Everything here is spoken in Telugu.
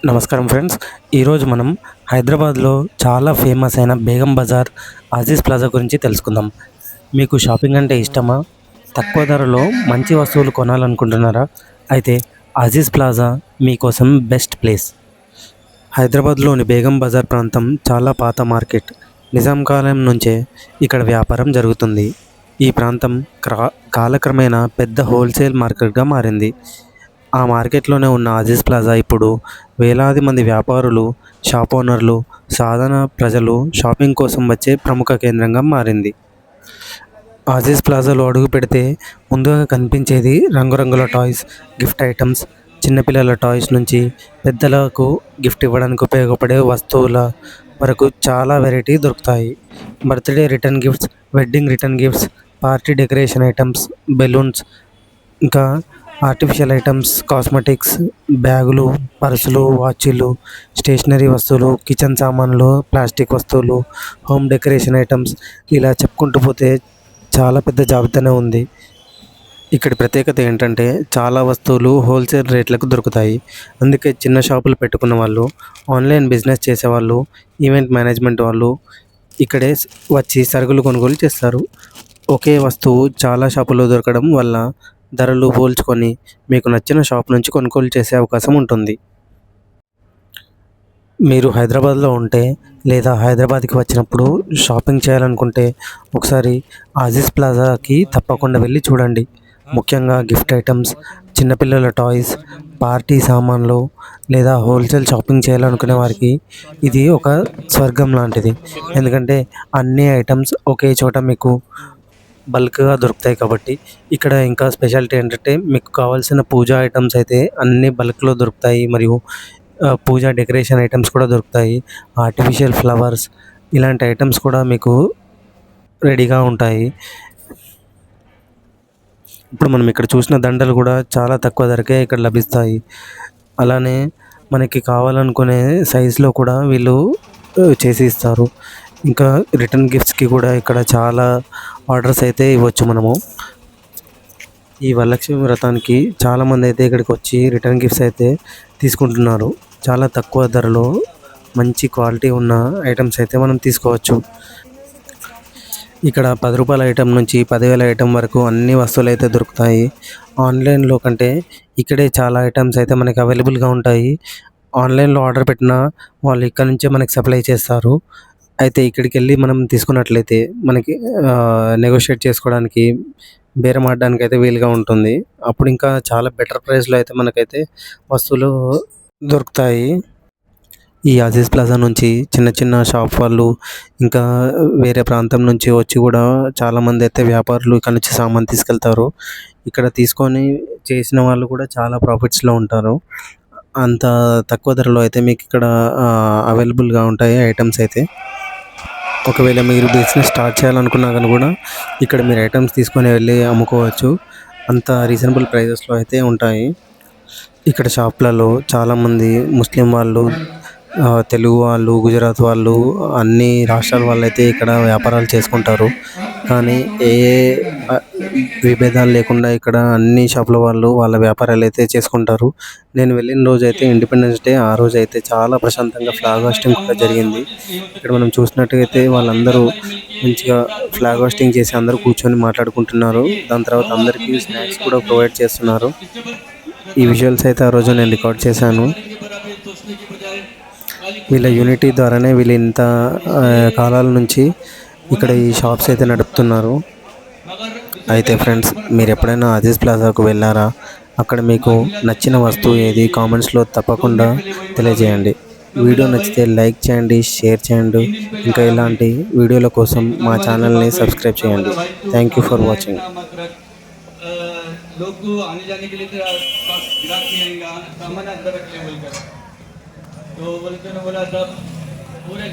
నమస్కారం ఫ్రెండ్స్. ఈరోజు మనం హైదరాబాద్లో చాలా ఫేమస్ అయిన బేగం బజార్ అజీజ్ ప్లాజా గురించి తెలుసుకుందాం. మీకు షాపింగ్ అంటే ఇష్టమా? తక్కువ ధరలో మంచి వస్తువులు కొనాలనుకుంటున్నారా? అయితే అజీజ్ ప్లాజా మీకోసం బెస్ట్ ప్లేస్. హైదరాబాద్లోని బేగం బజార్ ప్రాంతం చాలా పాత మార్కెట్. నిజాం కాలం నుంచే ఇక్కడ వ్యాపారం జరుగుతుంది. ఈ ప్రాంతం కాలక్రమేణా పెద్ద హోల్సేల్ మార్కెట్గా మారింది. ఆ మార్కెట్లోనే ఉన్న అజీజ్ ప్లాజా ఇప్పుడు వేలాది మంది వ్యాపారులు, షాప్ ఓనర్లు, సాధారణ ప్రజలు షాపింగ్ కోసం వచ్చే ప్రముఖ కేంద్రంగా మారింది. అజీజ్ ప్లాజాలో అడుగు పెడితే ముందుగా కనిపించేది రంగురంగుల టాయ్స్, గిఫ్ట్ ఐటమ్స్. చిన్నపిల్లల టాయ్స్ నుంచి పెద్దలకు గిఫ్ట్ ఇవ్వడానికి ఉపయోగపడే వస్తువుల వరకు చాలా వెరైటీ దొరుకుతాయి. Birthday return gifts, wedding return gifts, party decoration items, balloons, ఇంకా ఆర్టిఫిషియల్ ఐటమ్స్, కాస్మెటిక్స్, బ్యాగులు, పర్సులు, వాచీలు, స్టేషనరీ వస్తువులు, కిచెన్ సామాన్లు, ప్లాస్టిక్ వస్తువులు, హోమ్ డెకరేషన్ ఐటమ్స్, ఇలా చెప్పుకుంటూ పోతే చాలా పెద్ద జాబితానే ఉంది. ఇక్కడి ప్రత్యేకత ఏంటంటే చాలా వస్తువులు హోల్సేల్ రేట్లకు దొరుకుతాయి. అందుకే చిన్న షాపులు పెట్టుకున్న వాళ్ళు, ఆన్లైన్ బిజినెస్ చేసేవాళ్ళు, ఈవెంట్ మేనేజ్మెంట్ వాళ్ళు ఇక్కడే వచ్చి సరుకులు కొనుగోలు చేస్తారు. ఒకే వస్తువు చాలా షాపుల్లో దొరకడం వల్ల ధరలు పోల్చుకొని మీకు నచ్చిన షాప్ నుంచి కొనుగోలు చేసే అవకాశం ఉంటుంది. మీరు హైదరాబాద్లో ఉంటే లేదా హైదరాబాద్కి వచ్చినప్పుడు షాపింగ్ చేయాలనుకుంటే ఒకసారి అజీజ్ ప్లాజాకి తప్పకుండా వెళ్ళి చూడండి. ముఖ్యంగా గిఫ్ట్ ఐటమ్స్, చిన్నపిల్లల టాయ్స్, పార్టీ సామాన్లు లేదా హోల్సేల్ షాపింగ్ చేయాలనుకునే వారికి ఇది ఒక స్వర్గం లాంటిది. ఎందుకంటే అన్ని ఐటమ్స్ ఒకే చోట మీకు బల్క్గా దొరుకుతాయి కాబట్టి. ఇక్కడ ఇంకా స్పెషాలిటీ ఏంటంటే మీకు కావాల్సిన పూజా ఐటమ్స్ అయితే అన్నీ బల్క్లో దొరుకుతాయి. మరియు పూజా డెకరేషన్ ఐటమ్స్ కూడా దొరుకుతాయి. ఆర్టిఫిషియల్ ఫ్లవర్స్ ఇలాంటి ఐటమ్స్ కూడా మీకు రెడీగా ఉంటాయి. ఇప్పుడు మనం ఇక్కడ చూసిన దండలు కూడా చాలా తక్కువ ధరకే ఇక్కడ లభిస్తాయి. అలానే మనకి కావాలనుకునే సైజులో కూడా వీళ్ళు చేసి ఇస్తారు. ఇంకా రిటర్న్ గిఫ్ట్స్కి కూడా ఇక్కడ చాలా ఆర్డర్స్ అయితే ఇవ్వచ్చు మనము. ఈ వరలక్ష్మి వ్రతానికి చాలామంది అయితే ఇక్కడికి వచ్చి రిటర్న్ గిఫ్ట్స్ అయితే తీసుకుంటున్నారు. చాలా తక్కువ ధరలో మంచి క్వాలిటీ ఉన్న ఐటమ్స్ అయితే మనం తీసుకోవచ్చు. ఇక్కడ 10 రూపాయల ఐటమ్ నుంచి 10,000 ఐటమ్ వరకు అన్ని వస్తువులు అయితే దొరుకుతాయి. ఆన్లైన్లో కంటే ఇక్కడే చాలా ఐటమ్స్ అయితే మనకి అవైలబుల్గా ఉంటాయి. ఆన్లైన్లో ఆర్డర్ పెట్టినా వాళ్ళు ఇక్కడ నుంచే మనకి సప్లై చేస్తారు. అయితే ఇక్కడికి వెళ్ళి మనం తీసుకున్నట్లయితే మనకి నెగోషియేట్ చేసుకోవడానికి, బేరం ఆడడానికి అయితే వీలుగా ఉంటుంది. అప్పుడు ఇంకా చాలా బెటర్ ప్రైస్లో అయితే మనకైతే వస్తువులు దొరుకుతాయి. ఈ అజీజ్ ప్లాజా నుంచి చిన్న చిన్న షాప్ వాళ్ళు, ఇంకా వేరే ప్రాంతం నుంచి వచ్చి కూడా చాలామంది అయితే వ్యాపారులు ఇక్కడ నుంచి సామాన్ తీసుకెళ్తారు. ఇక్కడ తీసుకొని చేసిన వాళ్ళు కూడా చాలా ప్రాఫిట్స్లో ఉంటారు. అంత తక్కువ ధరలో అయితే మీకు ఇక్కడ అవైలబుల్గా ఉంటాయి ఐటమ్స్ అయితే. ఒకవేళ మీరు బిజినెస్ స్టార్ట్ చేయాలనుకున్నా కానీ కూడా ఇక్కడ మీరు ఐటమ్స్ తీసుకొని వెళ్ళి అమ్ముకోవచ్చు. అంత రీజనబుల్ ప్రైజెస్లో అయితే ఉంటాయి. ఇక్కడ షాప్లలో చాలామంది ముస్లిం వాళ్ళు, తెలుగు వాళ్ళు, గుజరాత్ వాళ్ళు, అన్ని రాష్ట్రాల వాళ్ళు అయితే ఇక్కడ వ్యాపారాలు చేసుకుంటారు. కానీ ఏ విభేదాలు లేకుండా ఇక్కడ అన్ని షాపుల వాళ్ళు వాళ్ళ వ్యాపారాలు అయితే చేసుకుంటారు. నేను వెళ్ళిన రోజు అయితే ఇండిపెండెన్స్ డే, ఆ రోజు అయితే చాలా ప్రశాంతంగా ఫ్లాగ్ హోస్టింగ్ కూడా జరిగింది. ఇక్కడ మనం చూసినట్టయితే వాళ్ళందరూ మంచిగా ఫ్లాగ్ హోస్టింగ్ చేసి అందరూ కూర్చొని మాట్లాడుకుంటున్నారు. దాని తర్వాత అందరికీ స్నాక్స్ కూడా ప్రొవైడ్ చేస్తున్నారు. ఈ విజువల్స్ అయితే ఆ రోజు నేను రికార్డ్ చేశాను. వీళ్ళ యూనిటీ ద్వారానే వీళ్ళు ఇంత కాలాల నుంచి ఇక్కడ ఈ షాప్స్ అయితే నడుపుతున్నారు. అయితే ఫ్రెండ్స్, మీరు ఎప్పుడైనా అజీజ్ ప్లాజాకు వెళ్ళారా? అక్కడ మీకు నచ్చిన వస్తువు ఏది? కామెంట్స్లో తప్పకుండా తెలియజేయండి. వీడియో నచ్చితే లైక్ చేయండి, షేర్ చేయండి. ఇంకా ఇలాంటి వీడియోల కోసం మా ఛానల్ని సబ్స్క్రైబ్ చేయండి. Thank you for watching. लोग आने जाने के लिए ग्राहक नहीं आएगा, सामान अंदर रख ले बोलकर, तो बोलते ना बोला सब पूरे